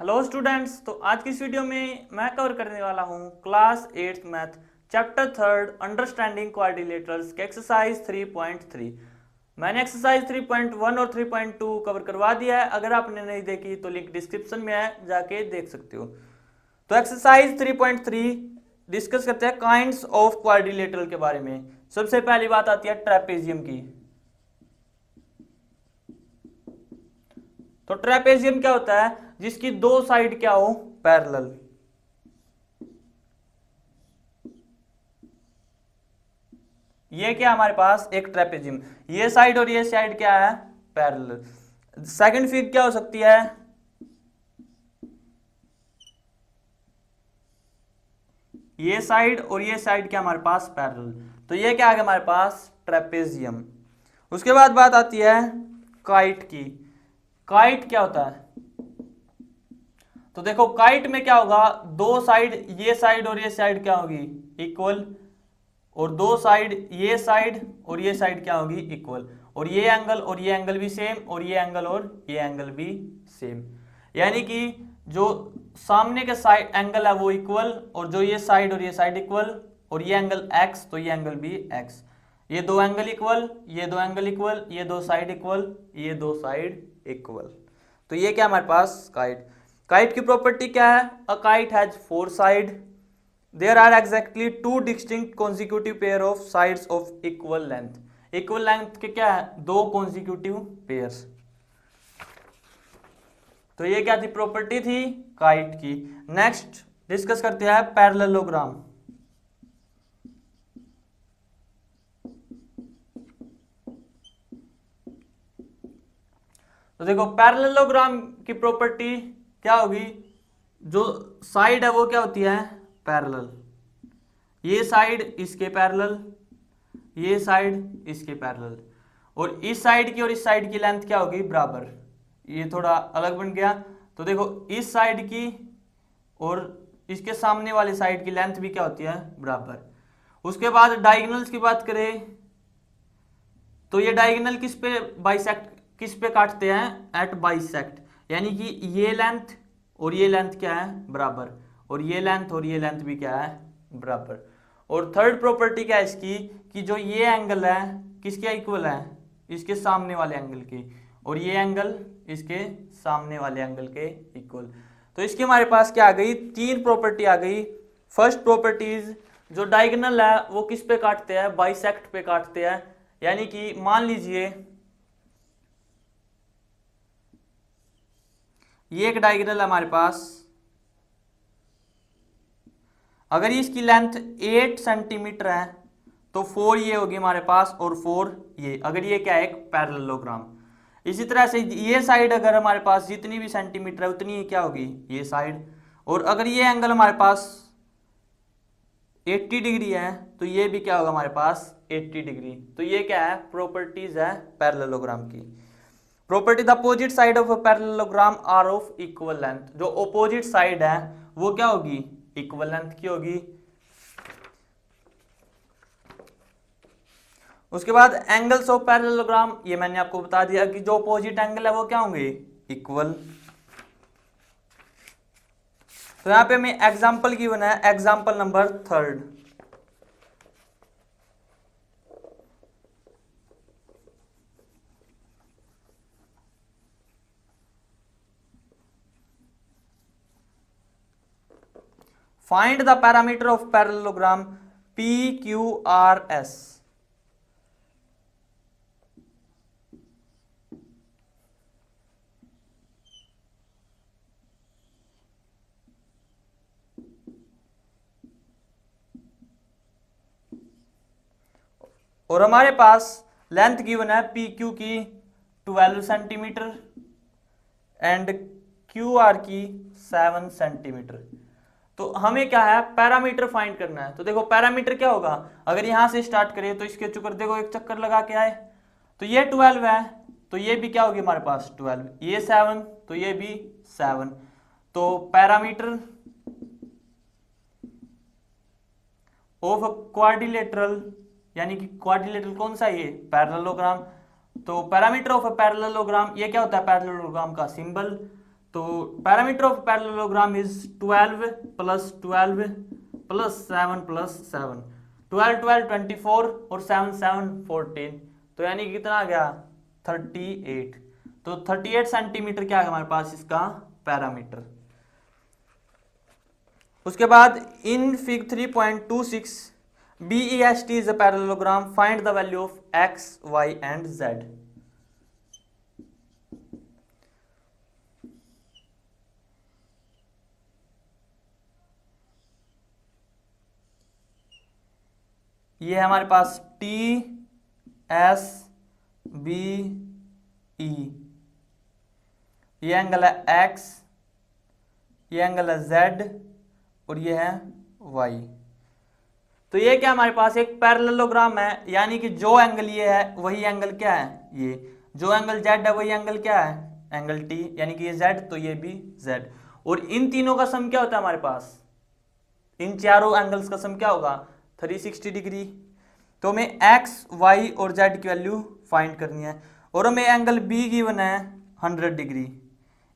Hello students. तो आज की इस वीडियो में मैं कवर करने वाला हूँ class 8th math chapter 3 understanding quadrilaterals के एक्सरसाइज 3.3। मैंने एक्सरसाइज 3.1 और 3.2 कवर करवा दिया है। अगर आपने नहीं देखी तो लिंक डिस्क्रिप्शन में है, जाके देख सकते हो। तो एक्सरसाइज 3.3 डिस्कस करते हैं काइंड्स ऑफ क्वाड्रिलेटरल के बारे में। सबसे पहली बात आती है ट्रेपेजियम की। तो ट्रेपेजियम क्या होता है? जिसकी दो साइड क्या हो, पैरेलल। ये क्या हमारे पास एक ट्रेपेजियम, ये साइड और ये साइड क्या है, पैरेलल। सेकंड फिगर क्या हो सकती है? ये साइड और ये साइड क्या हमारे पास पैरेलल। तो ये क्या आ गया हमारे पास, ट्रेपेजियम। उसके बाद बात आती है काइट की। काइट क्या होता है? तो देखो काइट में क्या होगा, दो साइड, ये साइड और ये साइड क्या होगी, इक्वल। और दो साइड, ये साइड और ये साइड क्या होगी, इक्वल। और ये एंगल भी सेम, और ये एंगल और ये एंगल भी सेम। यानी कि जो सामने के साइड एंगल है वो इक्वल, और जो ये साइड और ये साइड इक्वल, और ये एंगल x तो ये एंगल भी x। ये दो एंगल इक्वल, ये दो एंगल इक्वल, ये दो साइड इक्वल, ये दो साइड इक्वल। तो ये क्या हमारे पास काइट। काइट की प्रॉपर्टी क्या है? A kite has four side. There are exactly two distinct consecutive pair of sides of equal length. Equal length के क्या है, दो consecutive pairs। तो ये क्या थी, प्रॉपर्टी थी काइट की। नेक्स्ट डिस्कस करते हैं पैरेललोग्राम। तो देखो पैरेललोग्राम की प्रॉपर्टी क्या होगी, जो साइड है वो क्या होती है, पैरेलल। ये साइड इसके पैरेलल, ये साइड इसके पैरेलल, और इस साइड की और इस साइड की लेंथ क्या होगी, बराबर। ये थोड़ा अलग बन गया। तो देखो इस साइड की और इसके सामने वाले साइड की लेंथ भी क्या होती है, बराबर। उसके बाद डायगोनल्स की बात करें तो ये डायगोनल किस पे बाइसेक्ट, किस पे काटते हैं, एट बाइसेक्ट। यानी कि ये लेंथ और ये लेंथ क्या है, बराबर। और ये लेंथ और ये लेंथ भी क्या है, बराबर। और थर्ड प्रॉपर्टी क्या है इसकी, कि जो ये एंगल है किसके इक्वल है, इसके सामने वाले एंगल के, और ये एंगल इसके सामने वाले एंगल के इक्वल। तो इसकी हमारे पास क्या आ गई, तीन प्रॉपर्टी आ गई। फर्स्ट प्रॉपर्टीज, जो डायगोनल है वो किस पे काटते हैं, बाइसेक्ट पे काटते हैं। यानी कि मान लीजिए ये एक डायगोनल है हमारे पास, अगर इसकी लेंथ 8 सेंटीमीटर है तो 4 ये होगी हमारे पास, और 4 ये, अगर ये क्या है, एक पैरेललोग्राम। इसी तरह से ये साइड अगर हमारे पास जितनी भी सेंटीमीटर है उतनी ही क्या होगी, ये साइड। और अगर ये एंगल हमारे पास 80 डिग्री है तो ये भी क्या होगा हमारे पास, 80 डिग्री। तो ये क्या है, प्रॉपर्टीज है पैरेललोग्राम की। Property, the opposite side of a parallelogram are of equal length. जो अपोजिट साइड है वो क्या होगी, इक्वल लेंथ की होगी। उसके बाद एंगल्स ऑफ पैरेललोग्राम, ये मैंने आपको बता दिया कि जो अपोजिट एंगल है वो क्या होंगे, इक्वल। तो यहां पे हमें एग्जांपल गिवन है, example number 3। Find the parameter of parallelogram PQRS. और हमारे पास लेंथ गिवन है पी क्यू की 12 सेंटीमीटर एंड क्यू आर की 7 सेंटीमीटर। तो हमें क्या है, पैरामीटर फाइंड करना है। तो देखो पैरामीटर क्या होगा, अगर यहां से स्टार्ट करें तो इसके ऊपर देखो एक चक्कर लगा के आए, तो ये 12 है तो ये भी क्या होगी हमारे पास 12, ये 7 तो ये भी 7। तो पैरामीटर ऑफ क्वाड्रिलेटरल, यानी कि क्वाड्रिलेटरल कौन सा, ये पैरेललोग्राम। तो पैरामीटर ऑफ अ पैरेललोग्राम, ये क्या होता है पैरेललोग्राम का सिंबल। तो parameter of parallelogram is 12 plus 12 plus 7 plus 7, 12 12 24 और 7 7 14, तो यानी कि कितना आ गया 38। तो 38 सेंटीमीटर क्या है हमारे पास इसका पैरामीटर। उसके बाद इन fig 3.26 BEST is a parallelogram, find the value of x, y and z। ये है हमारे पास T S B E, ये एंगल है x, ये एंगल है z और ये है y। तो ये क्या हमारे पास एक पैरेललोग्राम है, यानी कि जो एंगल ये है वही एंगल क्या है, ये जो एंगल z है वही एंगल क्या है, एंगल t, यानी कि ये z तो ये भी z। और इन तीनों का सम क्या होता है हमारे पास, इन चारों एंगल्स का सम क्या होगा 360 डिग्री। तो हमें x, y और z की वैल्यू फाइंड करनी है और हमें एंगल B गिवन है 100 डिग्री,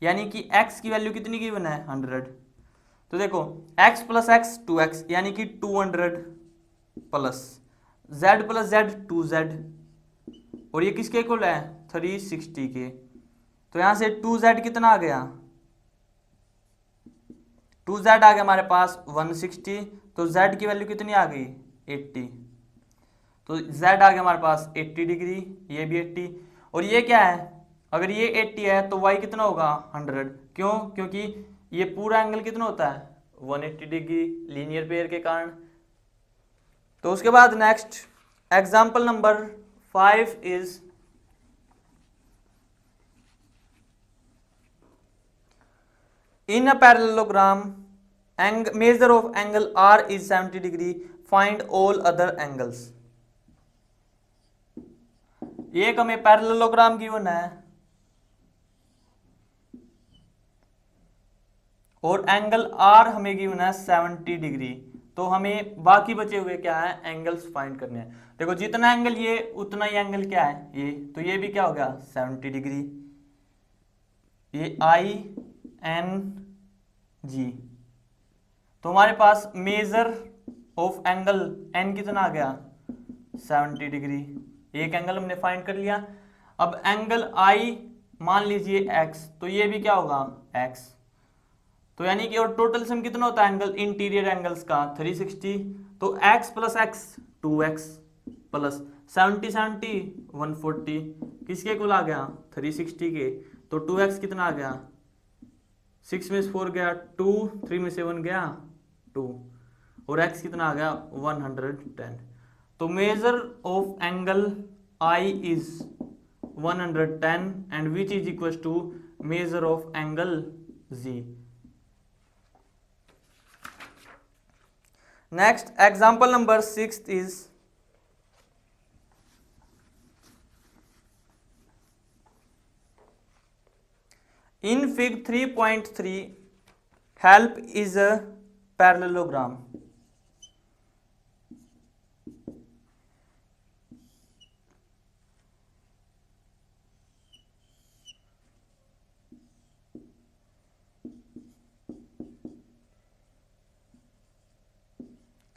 यानी कि x की वैल्यू कितनी गिवन है 100। तो देखो x प्लस एक्स 2x यानी कि 200 plus z plus z 2z और ये किसके इक्वल है 360 के। तो यहां से 2z कितना आ गया, 2z आ गया हमारे पास 160, तो z की वैल्यू कितनी आ गई 80, तो z आ गया हमारे पास 80 डिग्री, ये भी 80। और ये क्या है, अगर ये 80 है तो y कितना होगा 100, क्यों, क्योंकि ये पूरा एंगल कितना होता है 180 डिग्री लीनियर पेयर के कारण। तो उसके बाद next example number 5 is in a parallelogram measure of angle R is 70 degree, find all other angles। ये एक हमें पैरेललोग्राम गिवन है और एंगल R हमें गिवन है 70 डिग्री, तो हमें बाकी बचे हुए क्या है एंगल्स फाइंड करने हैं। देखो जितना एंगल ये उतना ही एंगल क्या है ये, तो ये भी क्या हो गया 70 डिग्री, ये ING। तो हमारे पास मेजर ऑफ एंगल N कितना आ गया 70 डिग्री, एक एंगल हमने फाइंड कर लिया। अब एंगल I मान लीजिए x, तो ये भी क्या होगा x, तो यानी कि और टोटल सम कितना होता है एंगल इंटीरियर एंगल्स का 360, तो x plus x 2x plus 70 70 140 किसके कुल आ गया 360 के, तो 2x कितना आ गया 6 में से 4 गया 2, 3 में से 1 गया 2 और x कितना आ गया 110। तो major of angle I is 110 and which is equals to measure of angle Z। Next example number 6 is in fig 3.3 help is a parallelogram।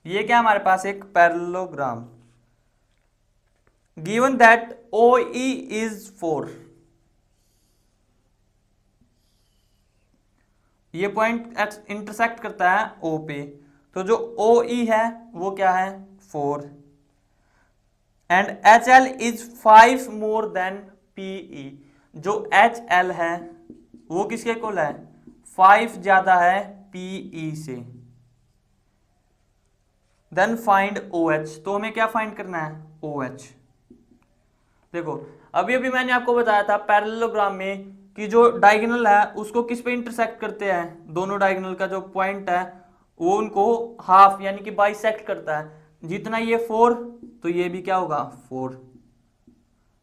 ये क्या हमारे पास एक parallelogram given that OE is 4, ये पॉइंट इंटरसेक्ट करता है O पे, तो जो OE है वो क्या है 4 and HL is 5 more than PE, जो HL है वो किसके इक्वल है 5 ज्यादा है PE से। देन फाइंड OH, तो हमें क्या फाइंड करना है OH। देखो अभी अभी मैंने आपको बताया था पैरेललोग्राम में कि जो डायगोनल है उसको किस पे इंटरसेक्ट करते हैं, दोनों डायगोनल का जो पॉइंट है वो उनको हाफ यानी कि बाइसेक्ट करता है, जितना ये 4 तो ये भी क्या होगा 4,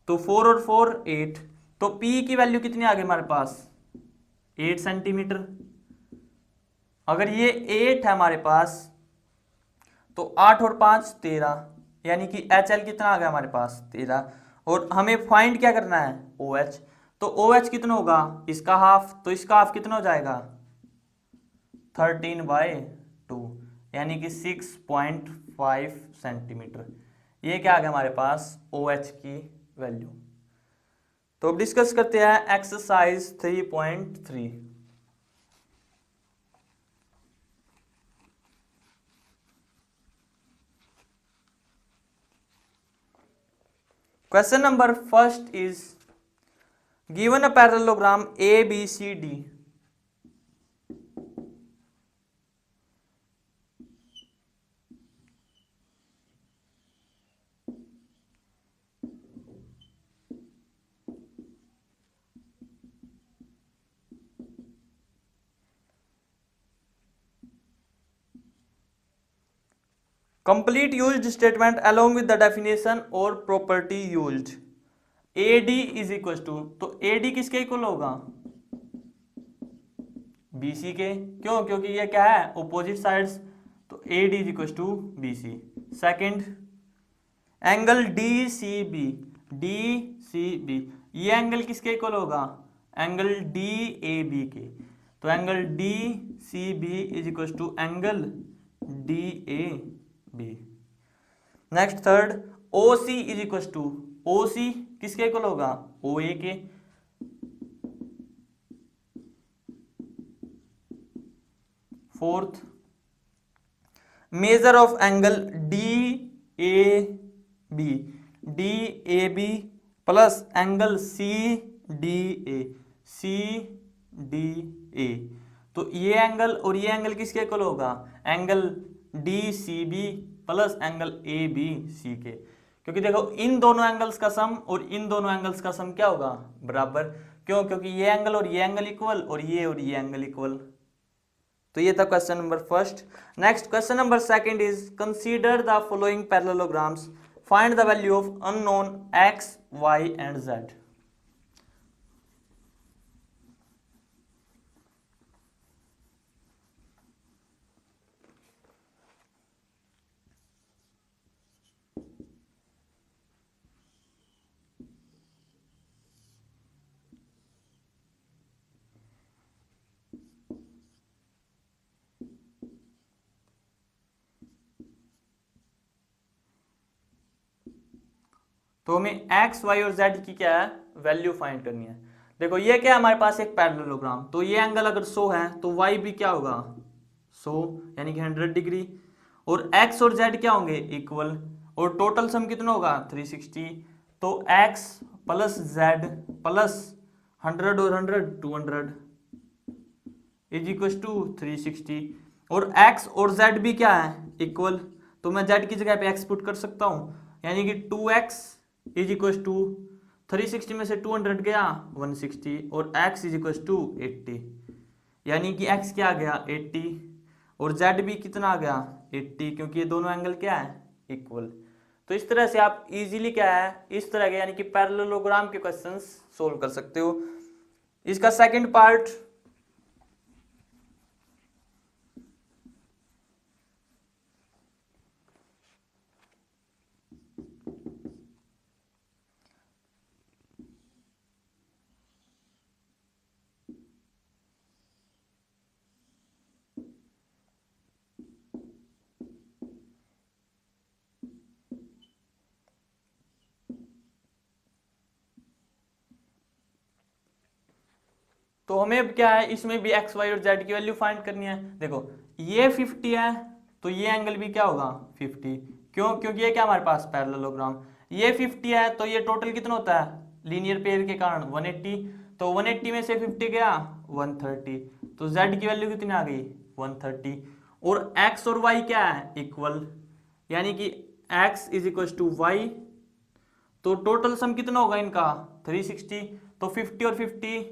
तो 4 और 4 8, तो P की वैल्यू कितनी आ गई हमारे पास 8 सेंटीमीटर। अगर ये 8 है हमारे पास तो 8 और 5 13, यानी कि HL कितना आ गया हमारे पास 13, और हमें फाइंड क्या करना है OH। तो ओ एच कितना होगा, इसका हाफ, तो इसका हाफ कितना हो जाएगा 13/2, यानी कि 6.5 सेंटीमीटर। ये क्या आ गया हमारे पास ओ एच की वैल्यू। तो अब डिस्कस करते हैं exercise 3.3। Question number first is given a parallelogram ABCD. Complete used statement along with the definition or property used. AD is equals to, तो AD किसके इक्वल होगा BC के, क्यों, क्योंकि ये क्या है ऑपोजिट साइड्स, तो AD is equals to BC। Second angle DCB, DCB ये एंगल किसके इक्वल होगा एंगल DAB के, तो angle DCB is equals to angle DAB। Next third OC is equal to, OC किसके इक्वल होगा OA के। Fourth measure of angle DAB, DAB plus angle CDA, CDA, तो ये एंगल और ये एंगल किसके इक्वल होगा angle DCB plus angle ABC के, क्योंकि देखो इन दोनों एंगल्स का सम और इन दोनों एंगल्स का सम क्या होगा बराबर, क्यों, क्योंकि ये एंगल और ये एंगल इक्वल और ये एंगल इक्वल। तो ये था question number first. Next question number second is consider the following parallelograms, find the value of unknown x, y and z। तो हमें x, y और z की क्या है वैल्यू फाइंड करनी है। देखो ये क्या है हमारे पास एक पैरेललोग्राम, तो ये एंगल अगर 100 है तो y भी क्या होगा 100 यानी कि 100 डिग्री, और x और z क्या होंगे इक्वल, और टोटल सम कितना होगा 360, तो x प्लस z प्लस 100 और 100 200 इज इक्वल टू 360, और x और z भी क्या है इक्वल, तो मैं z की जगह पे x पुट कर सकता हूँ, यानी कि 2x इज इक्वल टू 360 में से 200 गया 160, और x इज इक्वल टू 80, यानी कि x क्या आ गया 80 और z भी कितना आ गया 80, क्योंकि ये दोनों एंगल क्या है इक्वल। तो इस तरह से आप इजीली क्या है इस तरह के यानी कि पैरेललोग्राम के क्वेश्चंस सोल्व कर सकते हो। इसका सेकंड पार्ट तो हमें अब क्या है इसमें भी x, y और z की वैल्यू फाइंड करनी है। देखो ये 50 है तो ये एंगल भी क्या होगा 50, क्यों, क्योंकि ये क्या हमारे पास पैरेललोग्राम, ये 50 है तो ये टोटल कितना होता है लीनियर पेयर के कारण 180, तो 180 में से 50 गया 130, तो z की वैल्यू कितनी आ गई 130, और x और y क्या है इक्वल, यानी कि x is equal to y, तो टोटल सम कितना होगा इनका 360, तो 50 और 50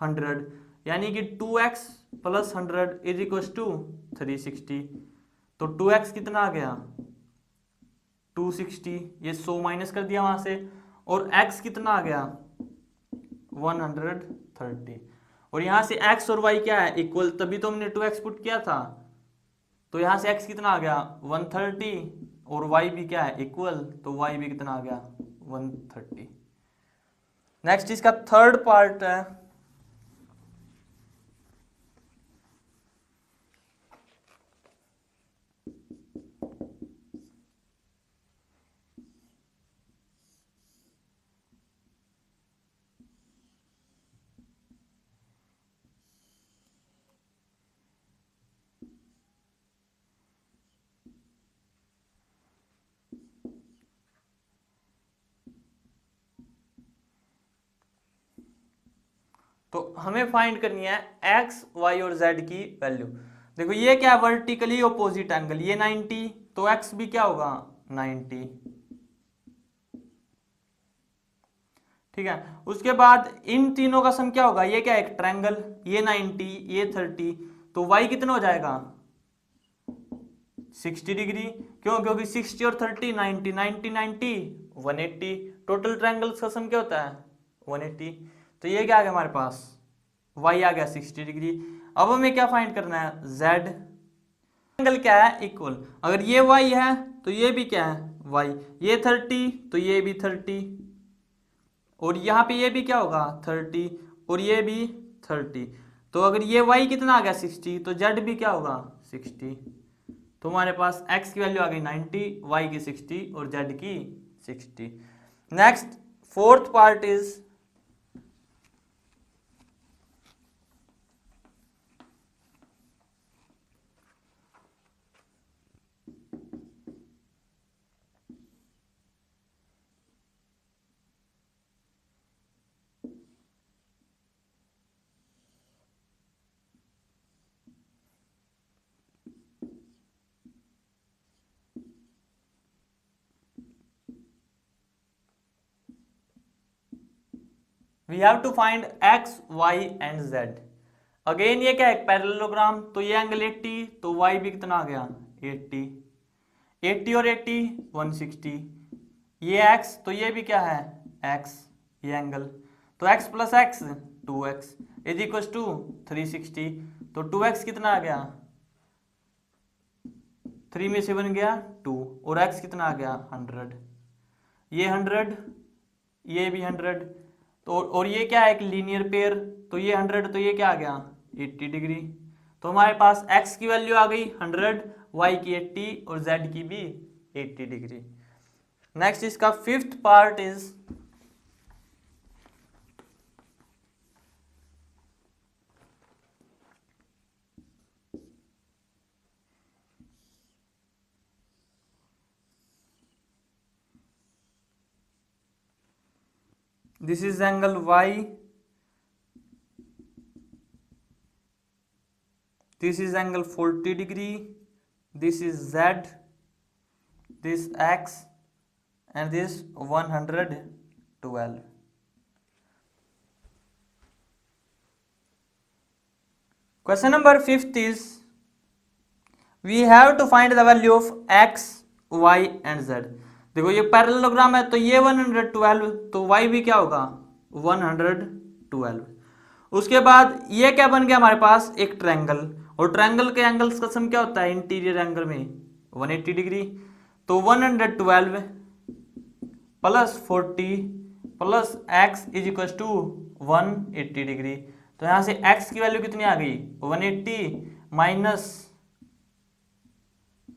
100, यानी कि 2x plus 100 is equal to 360, तो 2x कितना आ गया 260, ये 100 माइनस कर दिया वहां से, और x कितना आ गया 130, और यहां से x और y क्या है इक्वल, तभी तो हमने 2x पुट किया था, तो यहां से x कितना आ गया 130 और y भी क्या है इक्वल, तो y भी कितना आ गया 130। नेक्स्ट इसका थर्ड पार्ट है, तो हमें फाइंड करनी है एक्स वाई और जेड की वैल्यू। देखो ये क्या है, वर्टिकली ऑपोजिट एंगल, ये 90, तो एक्स भी क्या होगा 90। ठीक है, उसके बाद इन तीनों का सम क्या होगा, ये क्या है एक ट्रायंगल, ये 90 ये 30, तो वाई कितना हो जाएगा 60 डिग्री। क्यों, क्योंकि 60 और 30 90 90 90 180, टोटल ट्रायंगल्स का सम क्या होता है 180। तो ये क्या आ गया हमारे पास, y आ गया 60 डिग्री। अब हमें क्या फाइंड करना है, z। एंगल क्या है इक्वल, अगर ये y है तो ये भी क्या है y, ये 30 तो ये भी 30, और यहाँ पे ये भी क्या होगा 30 और ये भी 30। तो अगर ये y कितना आ गया 60, तो z भी क्या होगा 60। तो हमारे पास x की वैल्यू आ गई 90, y की 60 और z की 60। Next fourth part is, we have to find x y and z। Again ये क्या है पैरेललोग्राम, तो ये एंगल 80, तो y भी कितना आ गया 80, 80 और 80 160, ये x तो ये भी क्या है x, ये एंगल, तो x plus x 2x is equal to 360, तो 2x कितना आ गया 3 में से बन गया 2, और x कितना आ गया 100, ये 100 ये भी 100, तो और ये क्या है एक लीनियर पेयर, तो ये 100 तो ये क्या आ गया 80 डिग्री। तो हमारे पास x की वैल्यू आ गई 100, y की 80 और z की भी 80 डिग्री। नेक्स्ट इसका fifth part is, this is angle y, this is angle 40 degree, this is z, this x and this 112. Question number 5th is, we have to find the value of x y and z। देखो ये parallelogram है, तो ये 112, तो y भी क्या होगा 112। उसके बाद ये क्या बन गया हमारे पास एक ट्रायंगल, और ट्रायंगल के एंगल्स का सम क्या होता है इंटीरियर एंगल में 180 डिग्री। तो 112 plus 40 plus x is equal to 180 degree. तो यहां से x की वैल्यू कितनी आ गई 180 माइनस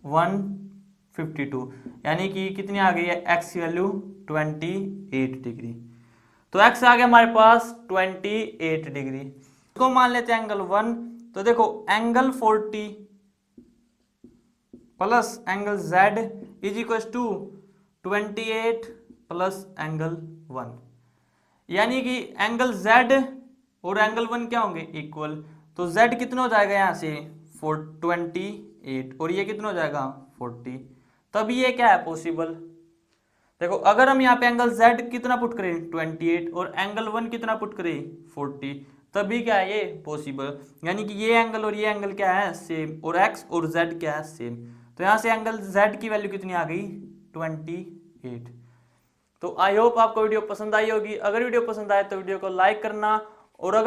152, यानी कि कितनी आ गई है x की वैल्यू 28 डिग्री। तो x आ गया हमारे पास 28 डिग्री। इसको मान लेते हैं एंगल 1। तो देखो angle 40 plus angle z is equal to 28 plus angle 1, यानी कि एंगल z और एंगल 1 क्या होंगे इक्वल। तो z कितना हो जाएगा यहाँ से 28 और ये कितना हो जाएगा 40, तभी ये क्या है पॉसिबल। देखो अगर हम यहाँ पे एंगल z कितना पुट करें 28 और एंगल 1 कितना पुट करें 40, तभी क्या है ये पॉसिबल, यानी कि ये एंगल और ये एंगल क्या है सेम, और x और z क्या है सेम। तो यहाँ से एंगल z की वैल्यू कितनी आ गई 28। तो आई होप आपको वीडियो पसंद आई होगी। अगर वीडियो पसंद आए तो वीडियो को लाइक करना, और अगर